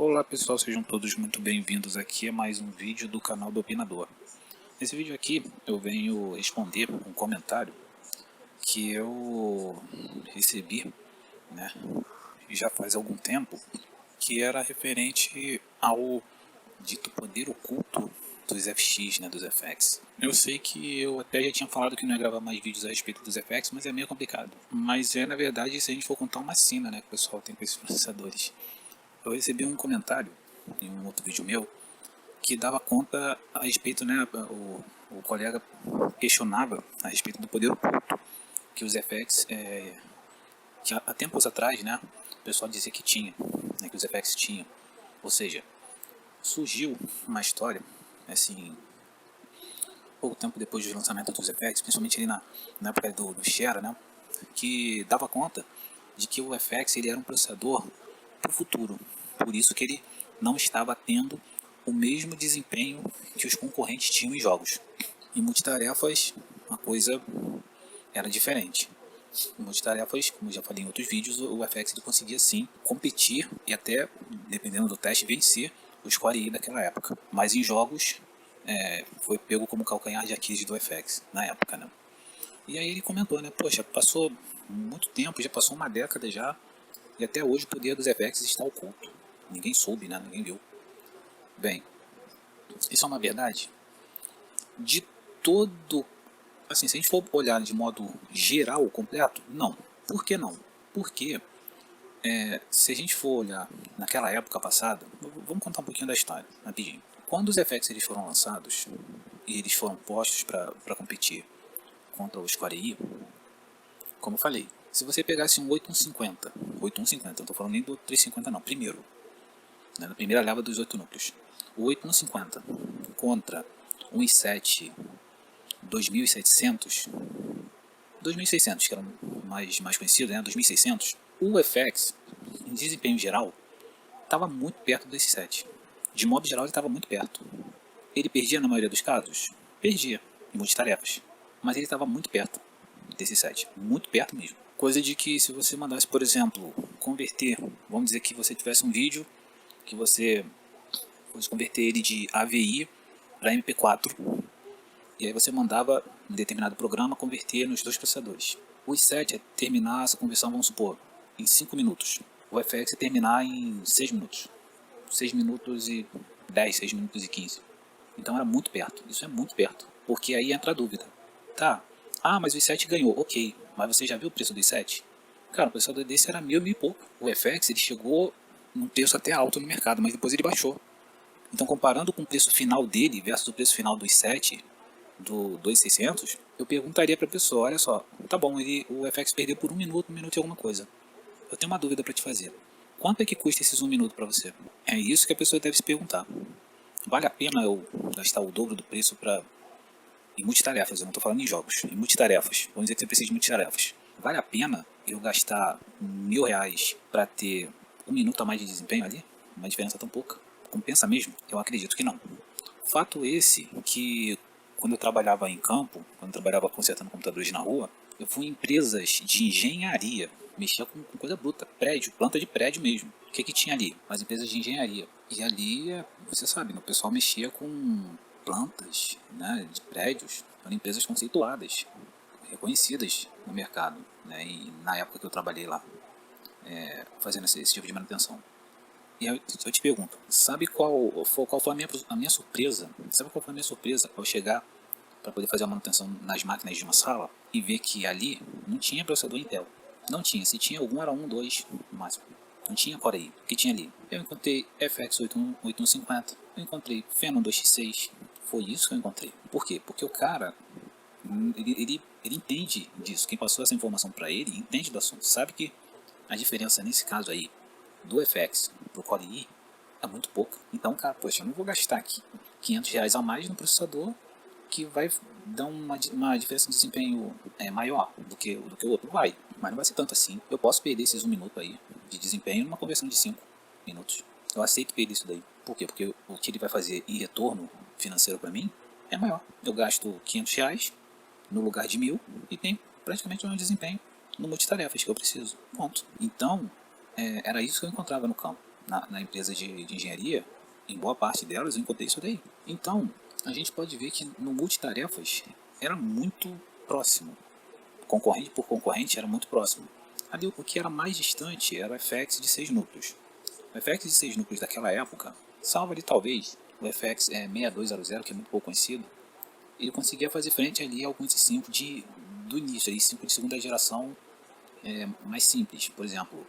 Olá pessoal, sejam todos muito bem-vindos aqui a mais um vídeo do canal do Opinador. Nesse vídeo aqui eu venho responder um comentário que eu recebi, né, já faz algum tempo, que era referente ao dito poder oculto dos FX, né, dos FX. Eu sei que eu até já tinha falado que não ia gravar mais vídeos a respeito dos FX, mas é meio complicado. Mas na verdade, se a gente for contar uma cena, né, que o pessoal tem com esses processadores. Eu recebi um comentário em um outro vídeo meu que dava conta a respeito, né, o colega questionava a respeito do poder oculto que os FX, que há tempos atrás, né, o pessoal dizia que tinha, né, que os FX tinham. Ou seja, surgiu uma história, assim, pouco tempo depois do lançamento dos FX, principalmente ali na época do Shera, né, que dava conta de que o FX ele era um processador para o futuro. Por isso que ele não estava tendo o mesmo desempenho que os concorrentes tinham em jogos. Em multitarefas, a coisa era diferente. Em multitarefas, como eu já falei em outros vídeos, o FX ele conseguia sim competir e até, dependendo do teste, vencer os Core i daquela época. Mas em jogos, foi pego como calcanhar de Aquiles do FX na época, né? E aí ele comentou, né? Poxa, passou muito tempo, já passou uma década já, e até hoje o poder dos FX está oculto. Ninguém soube, né? Ninguém viu. Bem, isso é uma verdade? De todo... Assim, se a gente for olhar de modo geral, completo, não. Por que não? Porque se a gente for olhar naquela época passada, vamos contar um pouquinho da história, rapidinho. Quando os FX eles foram lançados e eles foram postos para competir contra os Core i, como eu falei, se você pegasse um 8150, não estou falando nem do 350 não, primeiro, né, na primeira leva dos 8 núcleos, o 8150 contra um i7 2700, 2600 que era mais conhecido, né, 2600, o FX, em desempenho geral, estava muito perto desse 7. De modo geral, ele estava muito perto. Ele perdia na maioria dos casos? Perdia, em multitarefas. Mas ele estava muito perto desse 7. Muito perto mesmo. Coisa de que se você mandasse, por exemplo, converter, vamos dizer que você tivesse um vídeo que você fosse converter ele de AVI para MP4. E aí você mandava um determinado programa converter nos dois processadores. O i7 é terminar essa conversão, vamos supor, em 5 minutos. O FX é terminar em 6 minutos. 6 minutos e 10, 6 minutos e 15. Então era muito perto, isso é muito perto. Porque aí entra a dúvida. Tá, mas o i7 ganhou, ok, mas você já viu o preço do i7? Cara, o processador desse era mil e pouco. O FX ele chegou num preço até alto no mercado, mas depois ele baixou. Então comparando com o preço final dele versus o preço final do i7, do 2600, eu perguntaria para a pessoa, olha só, tá bom, o FX perdeu por um minuto e alguma coisa. Eu tenho uma dúvida para te fazer. Quanto é que custa esses 1 minuto para você? É isso que a pessoa deve se perguntar. Vale a pena eu gastar o dobro do preço em multitarefas? Eu não estou falando em jogos, em multitarefas. Vamos dizer que você precisa de multitarefas. Vale a pena eu gastar R$ 1.000 para ter 1 minuto a mais de desempenho ali? Uma diferença tão pouca? Compensa mesmo? Eu acredito que não. Fato esse que quando eu trabalhava em campo, quando eu trabalhava consertando computadores na rua, eu fui em empresas de engenharia, mexia com coisa bruta, prédio, planta de prédio mesmo. O que tinha ali? As empresas de engenharia. E ali, você sabe, o pessoal mexia com plantas, né, de prédios, eram empresas conceituadas, reconhecidas no mercado, né, e na época que eu trabalhei lá, fazendo esse tipo de manutenção. E eu te pergunto, sabe qual foi a minha surpresa? Sabe qual foi a minha surpresa ao chegar para poder fazer a manutenção nas máquinas de uma sala e ver que ali não tinha processador Intel? Não tinha, se tinha algum era 1, 2 no máximo. Não tinha Core i. O que tinha ali? Eu encontrei FX 8150, eu encontrei Phenom 2x6. Foi isso que eu encontrei. Por quê? Porque o cara, ele entende disso. Quem passou essa informação para ele entende do assunto. Sabe que a diferença nesse caso aí do FX pro Core i é muito pouco. Então, cara, poxa, eu não vou gastar aqui R$ 500 a mais no processador que vai dar uma diferença de desempenho maior do que o outro. Vai, mas não vai ser tanto assim. Eu posso perder esses 1 minuto aí de desempenho numa conversão de 5 minutos. Eu aceito perder isso daí. Por quê? Porque o que ele vai fazer em retorno financeiro para mim é maior. Eu gasto R$ 500 no lugar de 1.000 e tenho praticamente o mesmo desempenho no multitarefas que eu preciso. Ponto. Então, era isso que eu encontrava no campo. na empresa de engenharia, em boa parte delas eu encontrei isso daí. Então, a gente pode ver que no multitarefas era muito próximo. Concorrente por concorrente era muito próximo. Ali o que era mais distante era o FX de 6 núcleos. O FX de 6 núcleos daquela época, salvo ali talvez o FX 6200, que é muito pouco conhecido, ele conseguia fazer frente ali a alguns i5 do início, i5 de segunda geração mais simples. Por exemplo,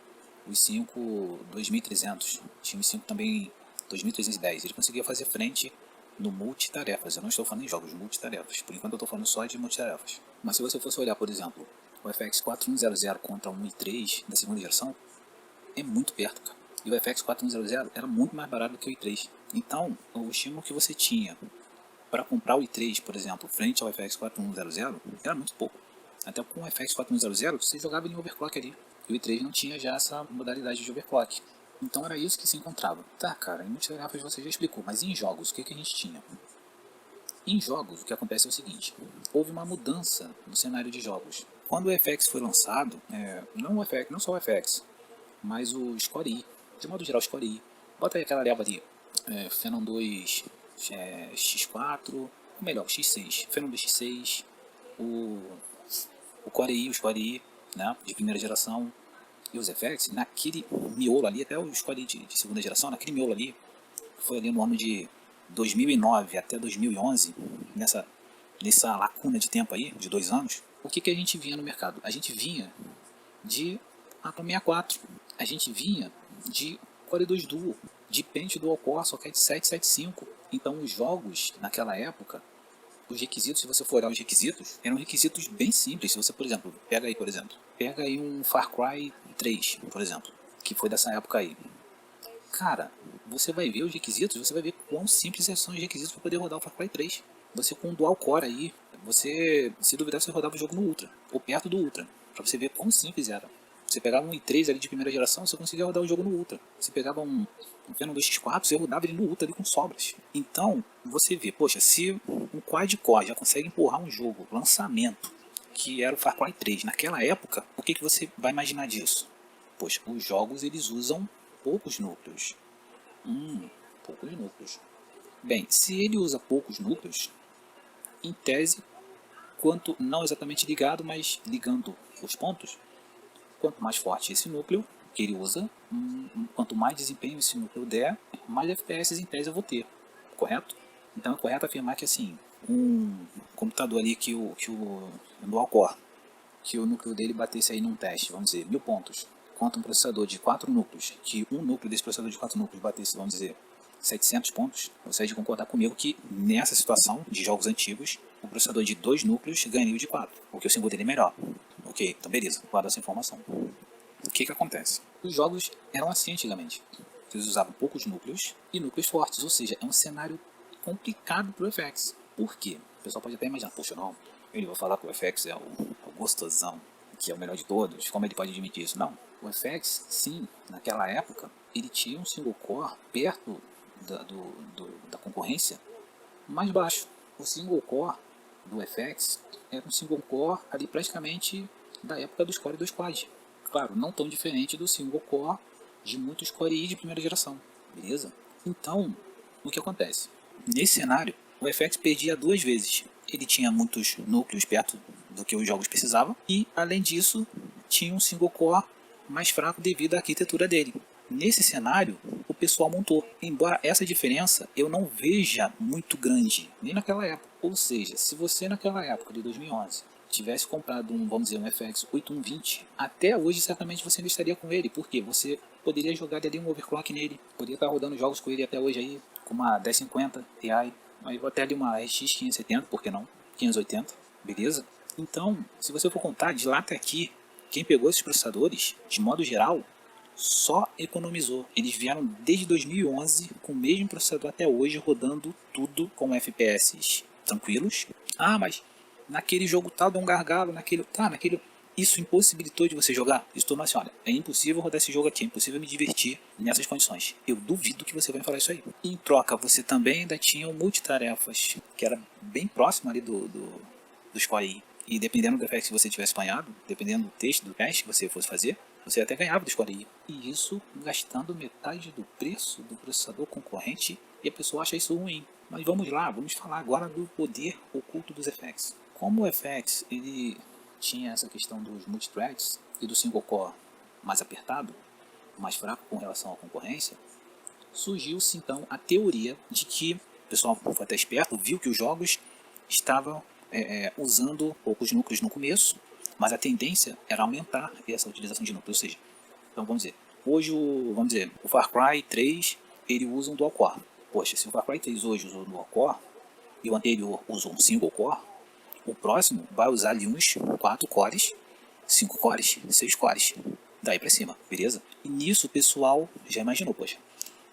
o i5 2300, tinha o i5 também 2310, ele conseguia fazer frente no multitarefas. Eu não estou falando em jogos multitarefas, por enquanto eu estou falando só de multitarefas. Mas se você fosse olhar, por exemplo, o FX 4100 contra um i3 da segunda geração, é muito perto, cara. E o FX 4100 era muito mais barato do que o i3. Então, o estímulo que você tinha para comprar o i3, por exemplo, frente ao FX 4100, era muito pouco. Até com o FX 4100, você jogava em overclock ali. E o i3 não tinha já essa modalidade de overclock. Então era isso que se encontrava. Tá, cara, em multitarefas você já explicou, mas em jogos, o que a gente tinha? Em jogos, o que acontece é o seguinte: houve uma mudança no cenário de jogos. Quando o FX foi lançado, não só o FX, mas o Score I, de modo geral o Score I, bota aí aquela leva ali, Phenom 2 X4, ou melhor, X6, Phenom 2 X6, o Core I, o Score I, né, de primeira geração, e os FX, naquele miolo ali, até o Score I de segunda geração, naquele miolo ali, que foi ali no ano de 2009 até 2011, nessa lacuna de tempo aí, de 2 anos, o que a gente vinha no mercado? A gente vinha de Atom 64, a gente vinha de Core 2 Duo, de Pentium Dual Core, Socket 775. Então os jogos, naquela época, os requisitos, se você for olhar os requisitos, eram requisitos bem simples. Se você, por exemplo, pega aí um Far Cry 3, por exemplo, que foi dessa época aí. Cara, você vai ver os requisitos, você vai ver quão simples são os requisitos para poder rodar o Far Cry 3. Você com um Dual Core aí, você, se duvidar, você rodava o jogo no Ultra, ou perto do Ultra, para você ver quão simples era. Você pegava um i3 ali de primeira geração, você conseguia rodar o jogo no Ultra. Você pegava um Phenom 2x4, você rodava ele no Ultra ali com sobras. Então, você vê, poxa, se um quad-core já consegue empurrar um jogo, lançamento, que era o Far Cry 3 naquela época, o que você vai imaginar disso? Poxa, os jogos eles usam poucos núcleos. Poucos núcleos. Bem, se ele usa poucos núcleos, em tese, quanto não exatamente ligado, mas ligando os pontos, quanto mais forte esse núcleo que ele usa, quanto mais desempenho esse núcleo der, mais FPS em tese eu vou ter, correto? Então é correto afirmar que assim, um computador ali que o Dual Core, que o núcleo dele batesse aí num teste, vamos dizer, 1000 pontos, quanto um processador de 4 núcleos, que um núcleo desse processador de 4 núcleos batesse, vamos dizer, 700 pontos, você de concordar comigo que nessa situação de jogos antigos, o processador de 2 núcleos ganha o de 4, porque o single dele é melhor. Ok, então beleza, guarda essa informação. O que acontece? Os jogos eram assim antigamente. Eles usavam poucos núcleos e núcleos fortes, ou seja, é um cenário complicado para o FX. Por quê? O pessoal pode até imaginar, poxa, não, ele vai falar que o FX é o gostosão, que é o melhor de todos, como ele pode admitir isso? Não. O FX, sim, naquela época, ele tinha um single core perto da concorrência mais baixo. O single core do FX era um single core ali praticamente da época dos Core 2 Quad. Claro, não tão diferente do single core de muitos Core I de primeira geração, beleza? Então, o que acontece? Nesse cenário, o FX perdia 2 vezes. Ele tinha muitos núcleos perto do que os jogos precisavam e, além disso, tinha um single core mais fraco devido à arquitetura dele. Nesse cenário, o pessoal montou, embora essa diferença eu não veja muito grande, nem naquela época. Ou seja, se você naquela época de 2011 tivesse comprado vamos dizer, um FX 8120, até hoje certamente você ainda estaria com ele, porque você poderia jogar ali um overclock nele, poderia estar rodando jogos com ele até hoje aí, com uma 1050 Ti, mas até ali uma RX 570, por que não? 580, beleza? Então, se você for contar de lá até aqui, quem pegou esses processadores, de modo geral, só economizou. Eles vieram desde 2011 com o mesmo processador até hoje, rodando tudo com FPS tranquilos. Ah, mas naquele jogo tal deu um gargalo, naquele... Isso impossibilitou de você jogar? Isso tornou assim, olha, é impossível rodar esse jogo aqui, é impossível me divertir nessas condições. Eu duvido que você vai falar isso aí. Em troca, você também ainda tinha o multitarefas, que era bem próximo ali do Score I. E dependendo do FX que você tivesse apanhado, dependendo do texto do teste que você fosse fazer, Você até ganhava do Score I. E isso gastando metade do preço do processador concorrente, e a pessoa acha isso ruim. Mas vamos lá, vamos falar agora do poder oculto dos FX. Como o FX ele tinha essa questão dos multithreads e do single core mais apertado, mais fraco com relação à concorrência, surgiu-se então a teoria de que o pessoal foi até esperto, viu que os jogos estavam usando poucos núcleos no começo, mas a tendência era aumentar essa utilização de núcleos. Ou seja, então vamos dizer, hoje o Far Cry 3 ele usa um dual core. Poxa, se o Far Cry 3 hoje usou um dual core e o anterior usou um single core, o próximo vai usar ali uns 4 cores, 5 cores, 6 cores, daí pra cima, beleza? E nisso o pessoal já imaginou, poxa,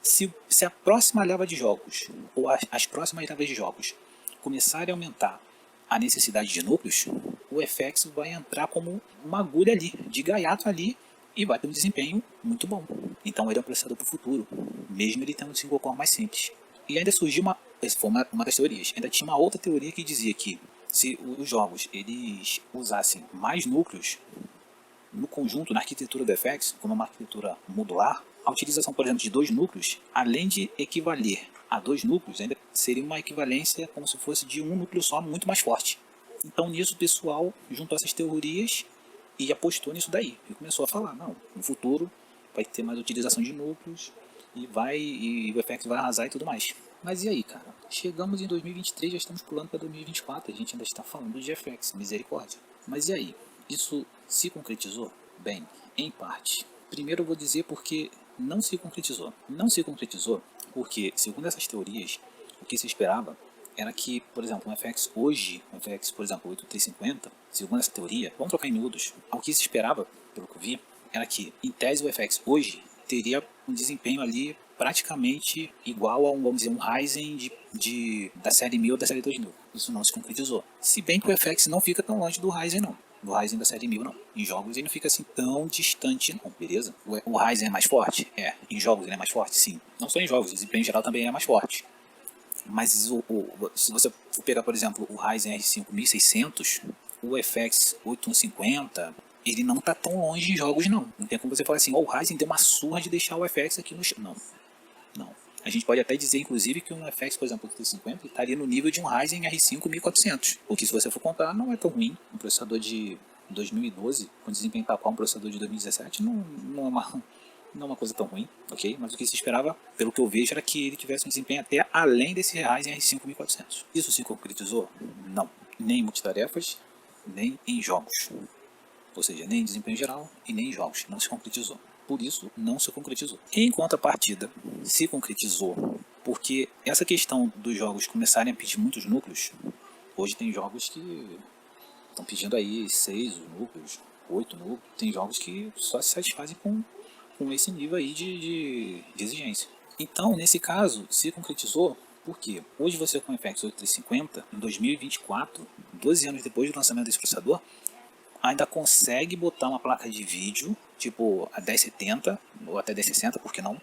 se a próxima leva de jogos, ou as próximas levas de jogos, começarem a aumentar a necessidade de núcleos, o FX vai entrar como uma agulha ali, de gaiato ali, e vai ter um desempenho muito bom. Então ele é um processador para o futuro, mesmo ele tendo um single core mais simples. E ainda surgiu essa foi uma das teorias, ainda tinha uma outra teoria que dizia que se os jogos eles usassem mais núcleos no conjunto, na arquitetura do FX, como uma arquitetura modular, a utilização, por exemplo, de 2 núcleos, além de equivaler a 2 núcleos, ainda seria uma equivalência como se fosse de um núcleo só, muito mais forte. Então nisso o pessoal juntou essas teorias e apostou nisso daí. E começou a falar, não, no futuro vai ter mais utilização de núcleos e o FX vai arrasar e tudo mais. Mas e aí, cara? Chegamos em 2023, já estamos pulando para 2024, a gente ainda está falando de FX, misericórdia. Mas e aí? Isso se concretizou? Bem, em parte. Primeiro eu vou dizer porque não se concretizou. Não se concretizou porque, segundo essas teorias, o que se esperava era que, por exemplo, um FX hoje, um FX, por exemplo, 8350, segundo essa teoria, vamos trocar em miúdos, o que se esperava, pelo que eu vi, era que, em tese, o FX hoje teria um desempenho ali praticamente igual a vamos dizer, um Ryzen da série 1000 ou da série 2000. Isso não se concretizou. Se bem que o FX não fica tão longe do Ryzen, não. Do Ryzen da série 1000, não. Em jogos ele não fica assim tão distante, não, beleza? O Ryzen é mais forte? É. Em jogos ele é mais forte? Sim. Não só em jogos, o desempenho em geral também é mais forte. Mas se você for pegar, por exemplo, o Ryzen R5 1600, o FX 8150, ele não tá tão longe em jogos, não. Não tem como você falar assim, o Ryzen deu uma surra de deixar o FX aqui no chão. Não. Não. A gente pode até dizer, inclusive, que um FX, por exemplo, 350 estaria no nível de um Ryzen R5 1400. O que, se você for comparar, não é tão ruim. Um processador de 2012, com desempenho tal qual um processador de 2017, não é uma coisa tão ruim, ok? Mas o que se esperava, pelo que eu vejo, era que ele tivesse um desempenho até além desse Ryzen R5 1400. Isso se concretizou? Não. Nem em multitarefas, nem em jogos. Ou seja, nem em desempenho geral e nem em jogos. Não se concretizou. Por isso, não se concretizou. Em contrapartida, se concretizou porque essa questão dos jogos começarem a pedir muitos núcleos, hoje tem jogos que estão pedindo aí 6 núcleos, 8 núcleos, tem jogos que só se satisfazem com esse nível aí de exigência. Então, nesse caso, se concretizou porque hoje você com o FX 8350, em 2024, 12 anos depois do lançamento desse processador, ainda consegue botar uma placa de vídeo, tipo a 1070 ou até 1060, por que não,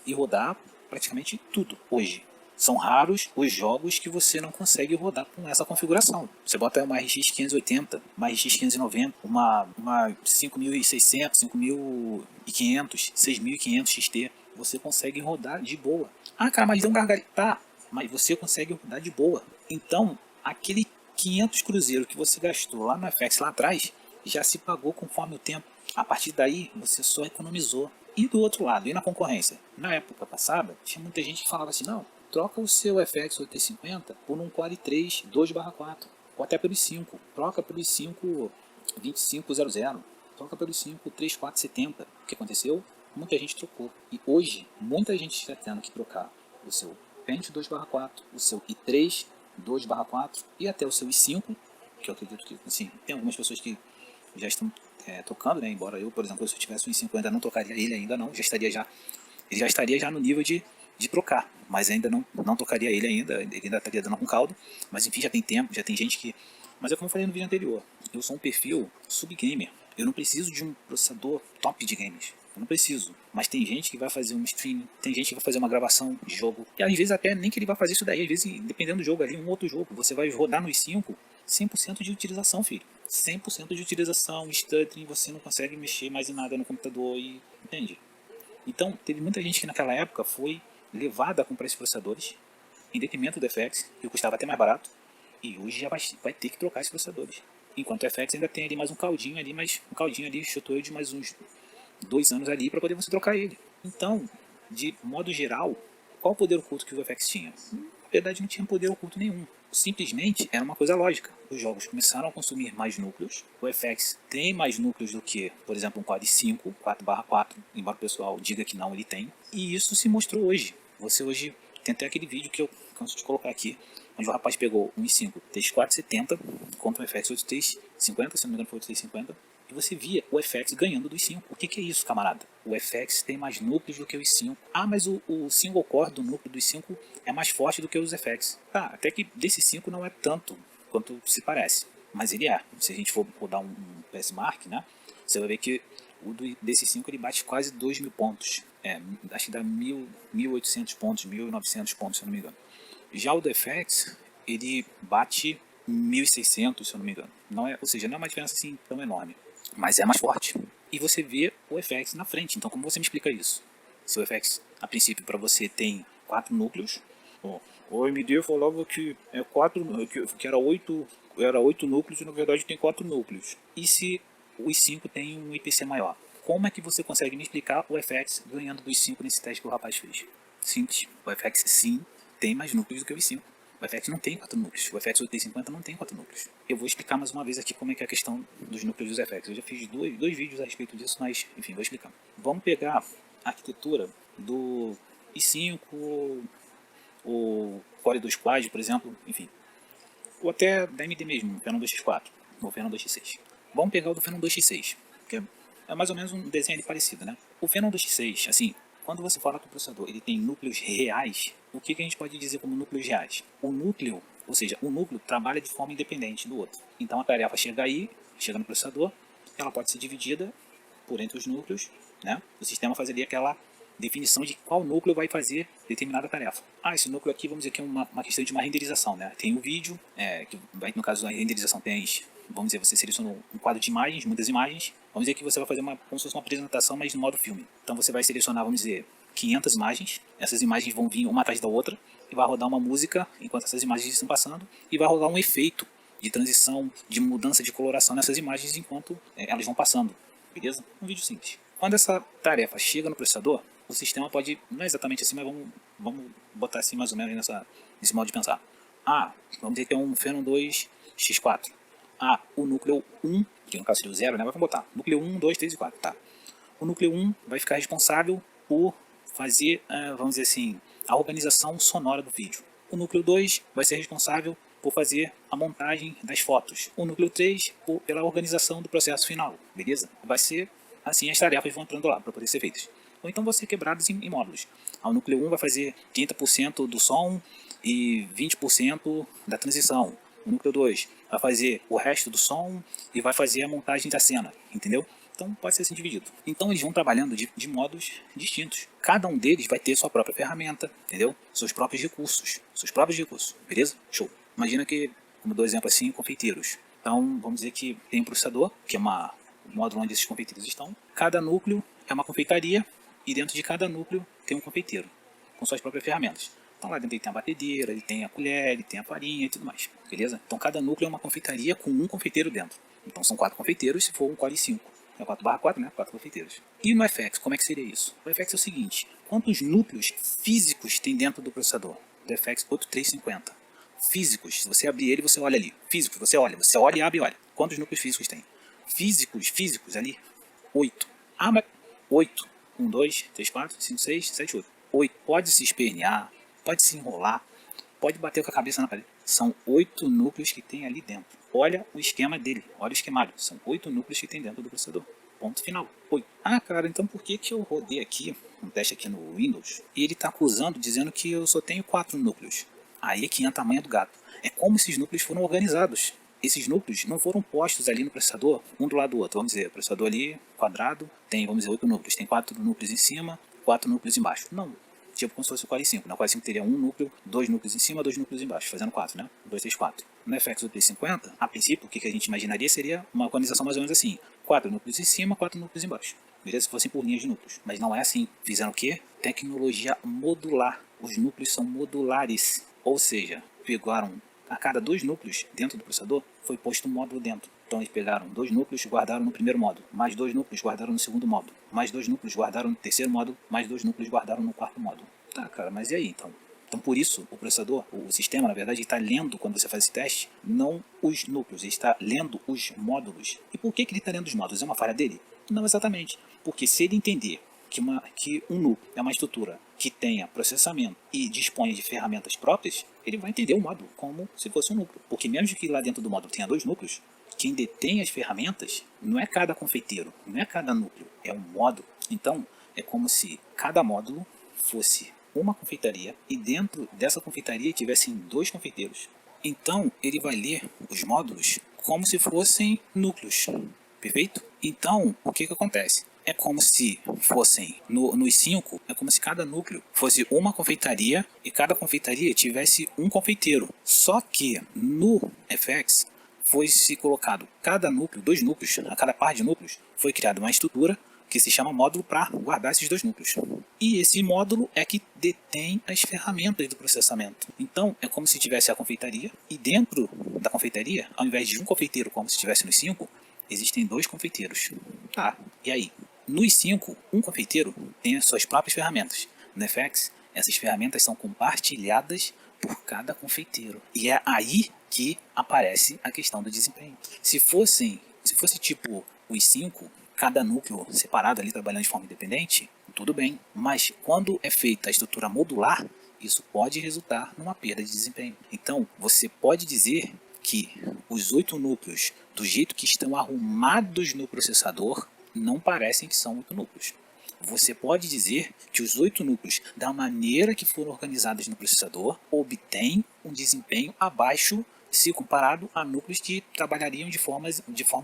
e rodar praticamente tudo hoje. São raros os jogos que você não consegue rodar com essa configuração. Você bota uma RX 580, uma RX 590, uma 5600, 5500, 6500 XT, você consegue rodar de boa. Ah, cara, mas deu um gargalho. Tá, mas você consegue rodar de boa. Então, aquele 500 cruzeiro que você gastou lá no FX lá atrás, já se pagou conforme o tempo. A partir daí, você só economizou. E do outro lado, e na concorrência? Na época passada, tinha muita gente que falava assim, não, troca o seu FX 850 por um Core i3 2/4, ou até pelo i5. Troca pelo i5 2500, troca pelo i5 3470. O que aconteceu? Muita gente trocou. E hoje, muita gente está tendo que trocar o seu Pentium 2/4, o seu i3 2/4 e até o seu i5, que eu acredito que, assim, tem algumas pessoas que já estão tocando, né? Embora eu, por exemplo, se eu tivesse um i5 ainda não tocaria ele ainda não, ele já estaria já no nível de trocar, mas ainda não tocaria ele ainda, ele ainda estaria dando com caldo, mas enfim, já tem tempo, já tem gente que... Mas é como eu falei no vídeo anterior, eu sou um perfil sub-gamer, eu não preciso de um processador top de games, Eu não preciso. Mas tem gente que vai fazer um stream, tem gente que vai fazer uma gravação de jogo. E às vezes até nem que ele vai fazer isso daí. Às vezes, dependendo do jogo ali, um outro jogo, você vai rodar no i5, 100% de utilização, filho. 100% de utilização, stuttering, você não consegue mexer mais em nada no computador e... Entende? Então, teve muita gente que naquela época foi levada a comprar esses processadores em detrimento do FX, que custava até mais barato, e hoje já vai ter que trocar esses processadores. Enquanto o FX ainda tem ali mais um caldinho ali, mas um caldinho ali chutou de mais uns 2 anos ali para poder você trocar ele. Então, de modo geral, qual o poder oculto que o FX tinha? Na verdade não tinha poder oculto nenhum. Simplesmente era uma coisa lógica. Os jogos começaram a consumir mais núcleos. O FX tem mais núcleos do que, por exemplo, um Core i5, 4/4, embora o pessoal diga que não, ele tem. E isso se mostrou hoje. Você hoje tem até aquele vídeo que eu canso de colocar aqui, onde o rapaz pegou um i5 3470 contra um FX 8350, se não me engano foi 8350, e você via o FX ganhando do i5. O que é isso, camarada? O FX tem mais núcleos do que o i5. Ah, mas o single core do núcleo do i5 é mais forte do que os FX. Ah, até que desse 5 não é tanto quanto se parece, mas ele é. Se a gente for rodar um PSMark, né, você vai ver que o desse 5 ele bate quase 2.000 pontos. Acho que dá 1.800 pontos, 1.900 pontos, se eu não me engano. Já o do FX, ele bate 1.600, se eu não me engano. Não é, ou seja, não é uma diferença assim tão enorme, mas é mais forte. E você vê o FX na frente. Então, como você me explica isso? Se o FX, a princípio, para você tem 4 núcleos, o AMD falava que era 8 núcleos e na verdade tem 4 núcleos. E se o i5 tem um IPC maior? Como é que você consegue me explicar o FX ganhando do i5 nesse teste que o rapaz fez? Simples. O FX sim tem mais núcleos do que o i5. O FX não tem 4 núcleos. O FX 8050 não tem 4 núcleos. Eu vou explicar mais uma vez aqui como é que é a questão dos núcleos dos FX. Eu já fiz dois vídeos a respeito disso, mas enfim, vou explicar. Vamos pegar a arquitetura do i5, o Core 2 Quad, por exemplo, enfim. Ou até da AMD mesmo, o Phenom 2x4, ou o Phenom 2x6. Vamos pegar o do Phenom 2x6, porque é mais ou menos um desenho parecido, né? O Phenom 2x6, assim, quando você fala que o processador ele tem núcleos reais, o que a gente pode dizer como núcleos reais? O núcleo, ou seja, o núcleo trabalha de forma independente do outro. Então a tarefa chega aí, chega no processador, ela pode ser dividida por entre os núcleos, né? O sistema faz ali aquela definição de qual núcleo vai fazer determinada tarefa. esse núcleo aqui, vamos dizer que é uma questão de uma renderização, né? Tem o vídeo, que vai, no caso da renderização tem, vamos dizer, você seleciona um quadro de imagens, muitas imagens, vamos dizer que você vai fazer como se fosse uma apresentação, mas no modo filme. Então você vai selecionar, vamos dizer, 500 imagens, essas imagens vão vir uma atrás da outra, e vai rodar uma música enquanto essas imagens estão passando, e vai rolar um efeito de transição, de mudança de coloração nessas imagens enquanto elas vão passando, beleza? Um vídeo simples. Quando essa tarefa chega no processador, o sistema pode, não é exatamente assim, mas vamos botar assim mais ou menos nesse modo de pensar. Vamos dizer que é um Phenom 2x4. O núcleo 1, que no caso seria o 0, né? Vamos botar núcleo 1, 2, 3 e 4. Tá. O núcleo 1 vai ficar responsável por fazer, vamos dizer assim, a organização sonora do vídeo. O núcleo 2 vai ser responsável por fazer a montagem das fotos. O núcleo 3 pela organização do processo final, beleza? Vai ser assim, as tarefas vão entrando lá para poder ser feitas. Ou então vão ser quebrados em módulos. O núcleo 1 vai fazer 30% do som e 20% da transição. O núcleo 2 vai fazer o resto do som e vai fazer a montagem da cena, entendeu? Então pode ser assim dividido. Então eles vão trabalhando de modos distintos. Cada um deles vai ter sua própria ferramenta, entendeu? Seus próprios recursos. Beleza? Show. Imagina que, como dou exemplo assim, confeiteiros. Então vamos dizer que tem um processador, que é o módulo onde esses confeiteiros estão. Cada núcleo é uma confeitaria e dentro de cada núcleo tem um confeiteiro, com suas próprias ferramentas. Então lá dentro ele tem a batedeira, ele tem a colher, ele tem a farinha e tudo mais, beleza? Então cada núcleo é uma confeitaria com um confeiteiro dentro. Então são 4 confeiteiros se for um Core i5. É 4/4, né? 4 confeiteiros. E no FX, como é que seria isso? O FX é o seguinte, quantos núcleos físicos tem dentro do processador? Do FX 8350. Físicos, se você abrir ele, você olha ali. Físicos, você olha e abre e olha. Quantos núcleos físicos tem? Físicos ali, 8. Mas 8. 1, 2, 3, 4, 5, 6, 7, 8. 8. Pode se espernear, pode se enrolar, pode bater com a cabeça na parede. São 8 núcleos que tem ali dentro. Olha o esquema dele, olha o esquemário. São 8 núcleos que tem dentro do processador. Ponto final. 8. Cara, então por que eu rodei aqui, um teste aqui no Windows, e ele está acusando, dizendo que eu só tenho 4 núcleos? Aí que entra a manha do gato. É como esses núcleos foram organizados. esses núcleos não foram postos ali no processador, um do lado do outro. Vamos dizer, o processador ali, quadrado, tem, vamos dizer, 8 núcleos. Tem 4 núcleos em cima, 4 núcleos embaixo. Não. Tipo como se fosse o Core i5. No Core i5 teria um núcleo, 2 núcleos em cima, 2 núcleos embaixo, fazendo 4, né? 2, 3, 4. No FX do P50, a princípio, o que a gente imaginaria seria uma organização mais ou menos assim. 4 núcleos em cima, 4 núcleos embaixo. Beleza? Se fossem por linhas de núcleos. Mas não é assim. Fizeram o quê? Tecnologia modular. Os núcleos são modulares. Ou seja, pegaram a cada 2 núcleos dentro do processador, foi posto um módulo dentro. Então eles pegaram 2 núcleos e guardaram no primeiro módulo, mais 2 núcleos guardaram no segundo módulo, mais 2 núcleos guardaram no terceiro módulo, mais 2 núcleos guardaram no quarto módulo. Tá, cara, mas e aí então? Então por isso o processador, o sistema na verdade está lendo quando você faz esse teste, não os núcleos, ele está lendo os módulos. E por que ele está lendo os módulos? É uma falha dele? Não exatamente, porque se ele entender que um núcleo é uma estrutura que tenha processamento e disponha de ferramentas próprias, ele vai entender o módulo como se fosse um núcleo. Porque mesmo que lá dentro do módulo tenha 2 núcleos, quem detém as ferramentas não é cada confeiteiro, não é cada núcleo, é um módulo. Então, é como se cada módulo fosse uma confeitaria e dentro dessa confeitaria tivessem 2 confeiteiros. Então, ele vai ler os módulos como se fossem núcleos. Perfeito? Então, o que acontece? É como se fossem, nos 5, é como se cada núcleo fosse uma confeitaria e cada confeitaria tivesse um confeiteiro. Só que no FX foi se colocado cada núcleo, 2 núcleos, a cada par de núcleos, foi criada uma estrutura que se chama módulo para guardar esses 2 núcleos. E esse módulo é que detém as ferramentas do processamento. Então, é como se tivesse a confeitaria e dentro da confeitaria, ao invés de um confeiteiro como se estivesse nos 5, existem 2 confeiteiros. Tá, e aí? Nos 5, um confeiteiro tem as suas próprias ferramentas. No FX, essas ferramentas são compartilhadas por cada confeiteiro. E é aí que aparece a questão do desempenho. Se fosse tipo os 5, cada núcleo separado ali trabalhando de forma independente, tudo bem. Mas quando é feita a estrutura modular, isso pode resultar numa perda de desempenho. Então, você pode dizer que os 8 núcleos, do jeito que estão arrumados no processador, não parecem que são 8 núcleos. Você pode dizer que os 8 núcleos, da maneira que foram organizados no processador, obtêm um desempenho abaixo se comparado a núcleos que trabalhariam de forma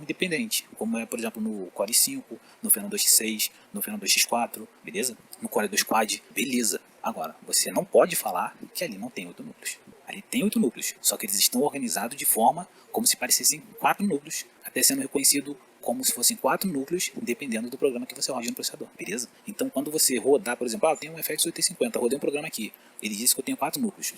independente, como é, por exemplo, no Core i5, no Phenom 2x6, no Phenom 2x4, beleza? No Core 2 Quad, beleza. Agora, você não pode falar que ali não tem 8 núcleos. Ali tem 8 núcleos, só que eles estão organizados de forma como se parecessem 4 núcleos, até sendo reconhecido como se fossem 4 núcleos, dependendo do programa que você roda no processador, beleza? Então, quando você rodar, por exemplo, eu tenho um FX 850, rodei um programa aqui, ele disse que eu tenho 4 núcleos.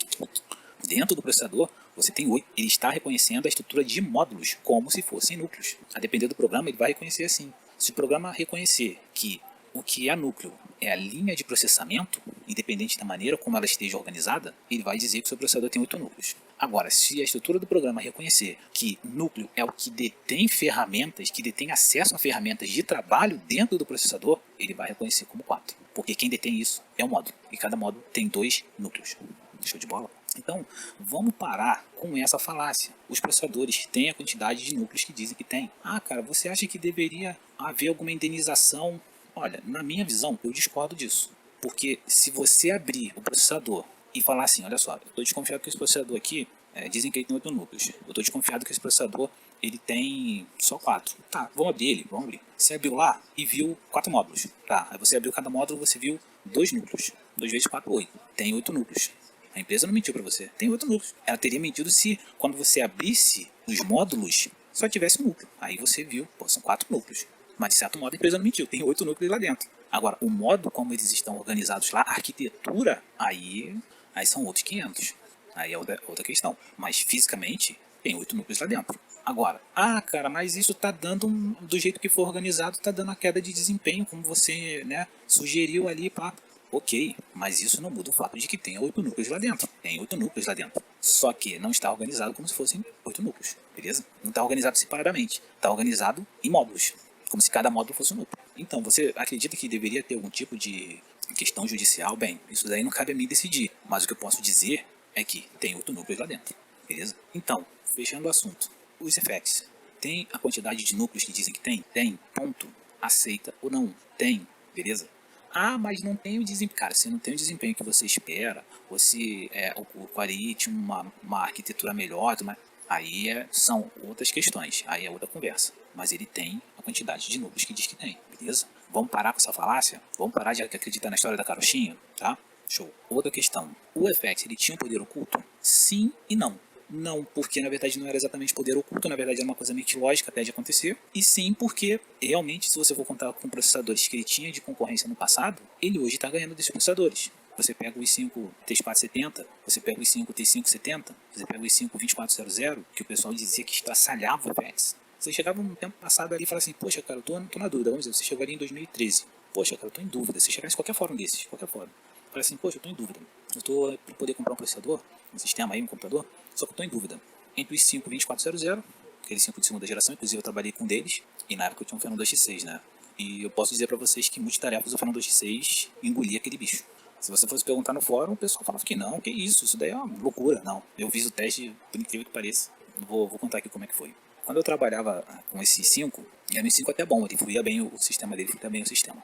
Dentro do processador, você tem 8. Ele está reconhecendo a estrutura de módulos como se fossem núcleos. A depender do programa, ele vai reconhecer assim. Se o programa reconhecer que o que é núcleo é a linha de processamento, independente da maneira como ela esteja organizada, ele vai dizer que o seu processador tem 8 núcleos. Agora, se a estrutura do programa reconhecer que núcleo é o que detém ferramentas, que detém acesso a ferramentas de trabalho dentro do processador, ele vai reconhecer como 4. Porque quem detém isso é o módulo. E cada módulo tem 2 núcleos. Show de bola? Então, vamos parar com essa falácia. Os processadores têm a quantidade de núcleos que dizem que tem. Ah, cara, você acha que deveria haver alguma indenização? Olha, na minha visão, eu discordo disso. Porque se você abrir o processador e falar assim, olha só, eu estou desconfiado que esse processador aqui, dizem que ele tem 8 núcleos. Eu estou desconfiado que esse processador, ele tem só 4. Tá, vamos abrir ele, vamos abrir. Você abriu lá e viu 4 módulos. Tá, aí você abriu cada módulo, você viu 2 núcleos. 2 vezes 4, 8. Tem 8 núcleos. A empresa não mentiu para você. Tem 8 núcleos. Ela teria mentido se, quando você abrisse os módulos, só tivesse um núcleo. Aí você viu, pô, são 4 núcleos. Mas de certo modo a empresa não mentiu. Tem 8 núcleos lá dentro. Agora, o modo como eles estão organizados lá, a arquitetura, aí são outros 500. Aí é outra questão. Mas fisicamente, tem 8 núcleos lá dentro. Agora, cara, mas isso tá dando, do jeito que for organizado, tá dando a queda de desempenho, como você, sugeriu ali, pá. Ok, mas isso não muda o fato de que tem 8 núcleos lá dentro. Tem 8 núcleos lá dentro. Só que não está organizado como se fossem 8 núcleos, beleza? Não está organizado separadamente. Está organizado em módulos, como se cada módulo fosse um núcleo. Então, você acredita que deveria ter algum tipo de questão judicial? Bem, isso daí não cabe a mim decidir. Mas o que eu posso dizer é que tem 8 núcleos lá dentro, beleza? Então, fechando o assunto. Os FX, tem a quantidade de núcleos que dizem que tem? Tem, ponto. Aceita ou não? Tem, beleza? Ah, mas não tem o desempenho. Cara, se não tem o desempenho que você espera, ou se o Core i tinha uma arquitetura melhor, mas Aí são outras questões, aí é outra conversa. Mas ele tem a quantidade de núcleos que diz que tem, beleza? Vamos parar com essa falácia? Vamos parar de acreditar na história da carochinha, tá? Show. Outra questão. O FX, ele tinha um poder oculto? Sim e não. Não, porque na verdade não era exatamente poder oculto, na verdade era uma coisa meio que lógica até de acontecer. E sim, porque realmente, se você for contar com processadores que ele tinha de concorrência no passado, ele hoje está ganhando desses processadores. Você pega o i5 T470, você pega o i5 T570, você pega o i5 2400, que o pessoal dizia que estraçalhava o FX. Você chegava no tempo passado ali e falava assim, poxa cara, eu tô na dúvida, vamos dizer, você chegou ali em 2013. Poxa cara, eu tô em dúvida, você chegasse em qualquer fórum desses, qualquer fórum. Fala assim, poxa, eu tô em dúvida, eu tô para poder comprar um processador, um sistema aí, um computador, só que eu tô em dúvida. Entre o i5 2400, aquele 5 de segunda geração, inclusive eu trabalhei com um deles, e na época eu tinha um Fernando 2X6, né? E eu posso dizer pra vocês que multitarefas do Fernando 2X6 engolia aquele bicho. Se você fosse perguntar no fórum, o pessoal falava que não, que isso daí é uma loucura. Não, eu fiz o teste, por incrível que pareça. Vou contar aqui como é que foi. Quando eu trabalhava com esse 5, era um 5 até bom, ele fluía bem o sistema dele, fluía bem o sistema.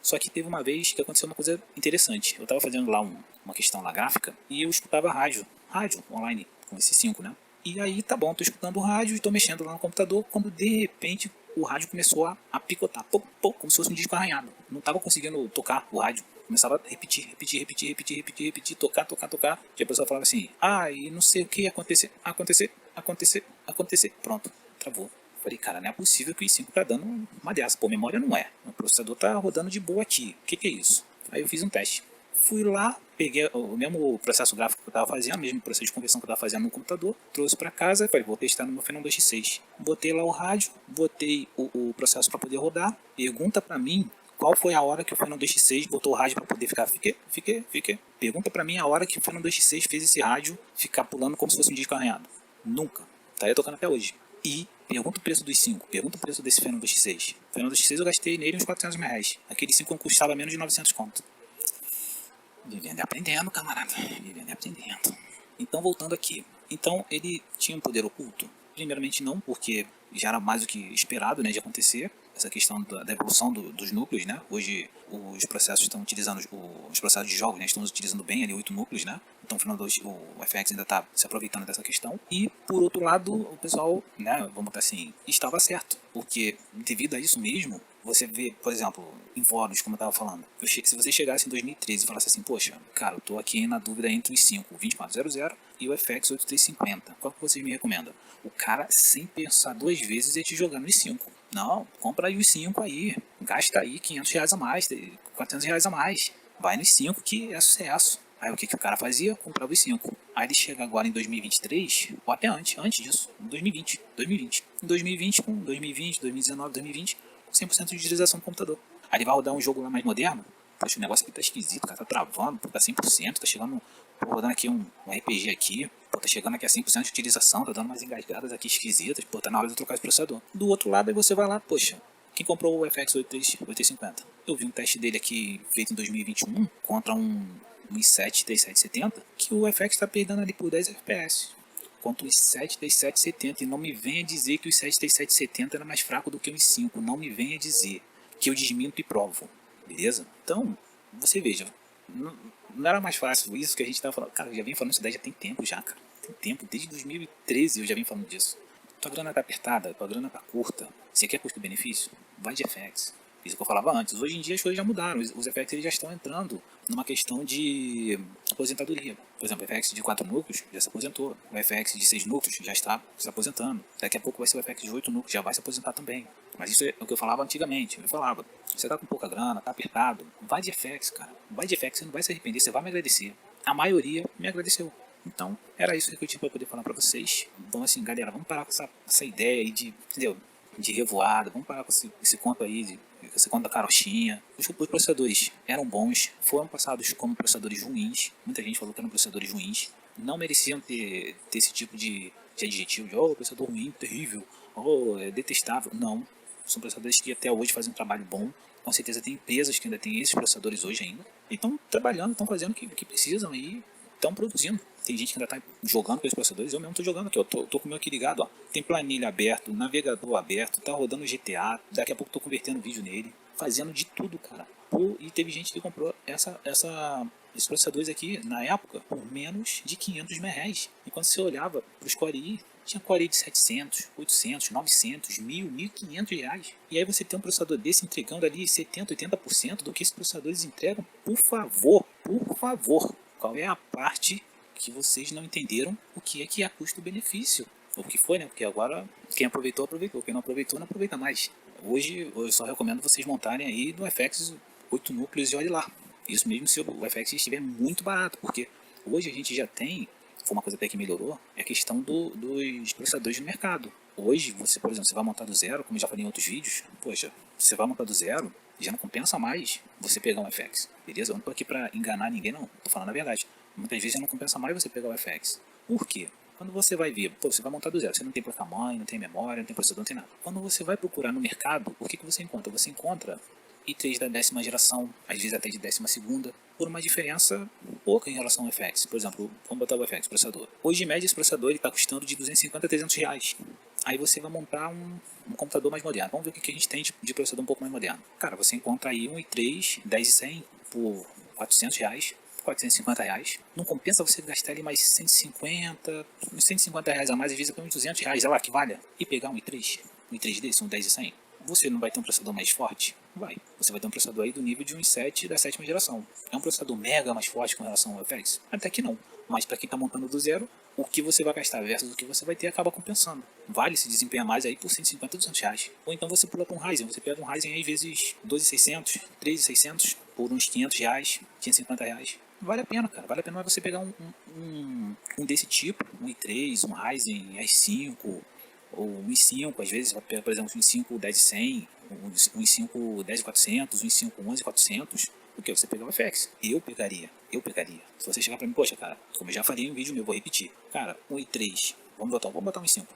Só que teve uma vez que aconteceu uma coisa interessante. Eu estava fazendo lá uma questão lá gráfica e eu escutava rádio online com esse 5, né? E aí tá bom, tô escutando o rádio e tô mexendo lá no computador, quando de repente o rádio começou a picotar, como se fosse um disco arranhado. Não tava conseguindo tocar o rádio. Começava a repetir, tocar. E a pessoa falava assim, e não sei o que acontecer. Pronto, travou. Falei, cara, não é possível que o i5 tá dando uma dessa. Pô, memória não é. O processador tá rodando de boa aqui. O que é isso? Aí eu fiz um teste. Fui lá, peguei o mesmo processo gráfico que eu estava fazendo, o mesmo processo de conversão que eu estava fazendo no computador, trouxe para casa e falei, vou testar no meu Fernando 2X6. Botei lá o rádio, botei o processo para poder rodar, pergunta para mim qual foi a hora que o Fernando 2X6 botou o rádio para poder ficar. Fiquei. Pergunta para mim a hora que o Fernando 2X6 fez esse rádio ficar pulando como se fosse um disco arranhado. Nunca. Tá aí tocando até hoje. E pergunta o preço dos 5, pergunta o preço desse Fernando 2X6. O Fernando 2X6 eu gastei nele uns 400 reais. Aquele 5 custava menos de 900 conto. Vivendo e aprendendo, camarada. Vivendo e aprendendo. Então, voltando aqui. Então, ele tinha um poder oculto? Primeiramente não, porque já era mais do que esperado, né, de acontecer. Essa questão da evolução dos núcleos, né? Hoje os processos estão utilizando, os processos de jogos, né, estão utilizando bem ali 8 núcleos, né? Então o FX ainda está se aproveitando dessa questão. E, por outro lado, o pessoal, né, vamos botar assim, estava certo. Porque, devido a isso mesmo, você vê, por exemplo, em fóruns, como eu estava falando, se você chegasse em 2013 e falasse assim, poxa, cara, eu tô aqui na dúvida entre os 5, o 2400 e o FX 8350, qual que vocês me recomendam? O cara, sem pensar duas vezes, ia te jogar nos 5. Não, compra aí os 5 aí, gasta aí 500 reais a mais, 400 reais a mais, vai nos 5 que é sucesso. Aí o que o cara fazia? Comprava os 5. Aí ele chega agora em 2023, ou até antes disso, em 2020. Em 2020, com 2019, 2020, 100% de utilização do computador. Aí ele vai rodar um jogo lá mais moderno, poxa, o negócio aqui tá esquisito, cara, tá travando, tá 100%, tá chegando, rodando aqui um RPG aqui, pô, tá chegando aqui a 100% de utilização, tá dando umas engasgadas aqui esquisitas, pô, tá na hora de trocar esse processador. Do outro lado, aí você vai lá, poxa, quem comprou o FX 8350? Eu vi um teste dele aqui, feito em 2021, contra um i7 3770, que o FX tá pegando ali por 10 FPS. Quanto o i7 3770, e não me venha dizer que o i7 3770 era mais fraco do que o i5, não me venha dizer, que eu desminto e provo, beleza? Então, você veja, não era mais fácil isso que a gente tava falando, cara, eu já vim falando isso daí já tem tempo já, cara, tem tempo, desde 2013 eu já vim falando disso. Tua grana tá apertada, tua grana tá curta, você quer custo-benefício? Vai de FX. Isso que eu falava antes. Hoje em dia as coisas já mudaram. Os FX eles já estão entrando numa questão de aposentadoria. Por exemplo, o FX de 4 núcleos já se aposentou. O FX de 6 núcleos já está se aposentando. Daqui a pouco vai ser o FX de 8 núcleos, já vai se aposentar também. Mas isso é o que eu falava antigamente. Eu falava, você tá com pouca grana, tá apertado, vai de FX, cara. Vai de FX, você não vai se arrepender, você vai me agradecer. A maioria me agradeceu. Então, era isso que eu tinha para poder falar para vocês. Então, assim, galera, vamos parar com essa ideia aí de, entendeu? De revoada, vamos parar com esse conto aí, esse conto da carochinha. Os processadores eram bons, foram passados como processadores ruins. Muita gente falou que eram processadores ruins. Não mereciam ter esse tipo de adjetivo de, processador ruim, terrível, é detestável. Não, são processadores que até hoje fazem um trabalho bom. Com certeza tem empresas que ainda têm esses processadores hoje ainda. E estão trabalhando, estão fazendo o que precisam aí, estão produzindo. Tem gente que ainda está jogando com os processadores, eu mesmo estou jogando aqui, ó, tô com o meu aqui ligado, ó. Tem planilha aberto, navegador aberto, tá rodando GTA, daqui a pouco estou convertendo vídeo nele, fazendo de tudo, cara. E teve gente que comprou esses processadores aqui, na época, por menos de 500 reais. E quando você olhava para os Core i, tinha Core de 700, 800, 900, 1000, 1500 reais. E aí você tem um processador desse entregando ali 70, 80% do que esses processadores entregam. Por favor, qual é a parte que vocês não entenderam o que é custo-benefício? O que foi, né? Porque agora quem aproveitou, aproveitou. Quem não aproveitou, não aproveita mais. Hoje eu só recomendo vocês montarem aí no FX 8 núcleos e olhe lá. Isso mesmo se o FX estiver muito barato, porque hoje a gente já tem, foi uma coisa até que melhorou, é a questão dos processadores no mercado. Hoje, você, por exemplo, você vai montar do zero, como eu já falei em outros vídeos, poxa, você vai montar do zero, já não compensa mais você pegar um FX, beleza? Eu não tô aqui pra enganar ninguém, não, tô falando a verdade. Muitas vezes já não compensa mais você pegar o FX. Por quê? Quando você vai ver, pô, você vai montar do zero, você não tem placa-mãe, não tem memória, não tem processador, não tem nada. Quando você vai procurar no mercado, o que você encontra? Você encontra i3 da 10ª geração, às vezes até de 12ª, por uma diferença pouca em relação ao FX. Por exemplo, vamos botar o FX, processador. Hoje, em média, esse processador está custando de 250 a 300 reais. Aí você vai montar um computador mais moderno. Vamos ver o que a gente tem de processador um pouco mais moderno. Cara, você encontra aí um i3 10100 por 400 reais, 450 reais. Não compensa você gastar ali mais 150, uns 150 reais a mais, às vezes até uns 200 reais, sei lá, que valha, e pegar um i3 desse, um 10100. Você não vai ter um processador mais forte? Vai. Você vai ter um processador aí do nível de um i7 da 7ª geração. É um processador mega mais forte com relação ao FX? Até que não. Mas para quem está montando do zero, o que você vai gastar versus o que você vai ter acaba compensando. Vale se desempenhar mais aí por 150, 200 reais. Ou então você pula para um Ryzen. Você pega um Ryzen aí vezes 12.600, 13.600 por uns 500 reais, 550 reais. Vale a pena, cara. Vale a pena você pegar um desse tipo, um i3, um Ryzen i5, ou um i5, às vezes, por exemplo, um i5 10100, um i5 10400, um i5 11400, o que? Você pegar o FX. Eu pegaria. Se você chegar pra mim, poxa, cara, como eu já falei em um vídeo meu, vou repetir. Cara, um i3, vamos botar um i5.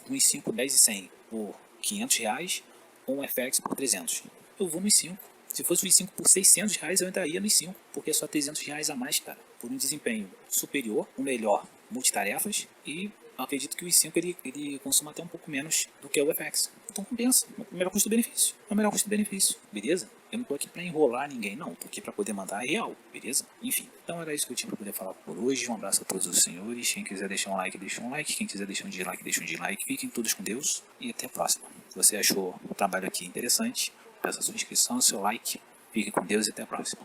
Um i5 10100 por 500 reais, ou um FX por 300. Eu vou no i5. Se fosse um i5 por 600 reais, eu entraria no i5, porque é só 300 reais a mais, cara, por um desempenho superior, um melhor multitarefas, e eu acredito que o i5 ele consuma até um pouco menos do que o FX. Então compensa, é o melhor custo-benefício. É o melhor custo-benefício, beleza? Eu não tô aqui pra enrolar ninguém, não. Tô aqui pra poder mandar real, beleza? Enfim, então era isso que eu tinha pra poder falar por hoje. Um abraço a todos os senhores. Quem quiser deixar um like, deixa um like. Quem quiser deixar um dislike, deixa um dislike. Fiquem todos com Deus e até a próxima. Se você achou o trabalho aqui interessante, peça a sua inscrição, seu like. Fique com Deus e até a próxima.